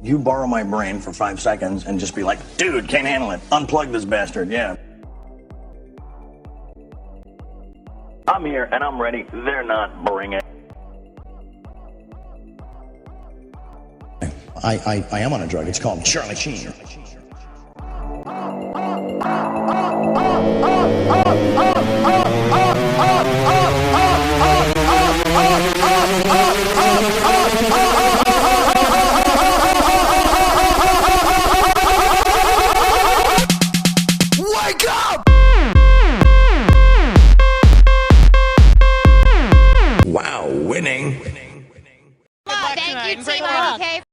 You borrow my brain for 5 seconds and just be like, dude, can't handle it. Unplug this bastard, yeah. I'm here and I'm ready. They're not. Bring it. I am on a drug. It's called Charlie Sheen. Wake up! Wow, winning. Thank you, Team IDK.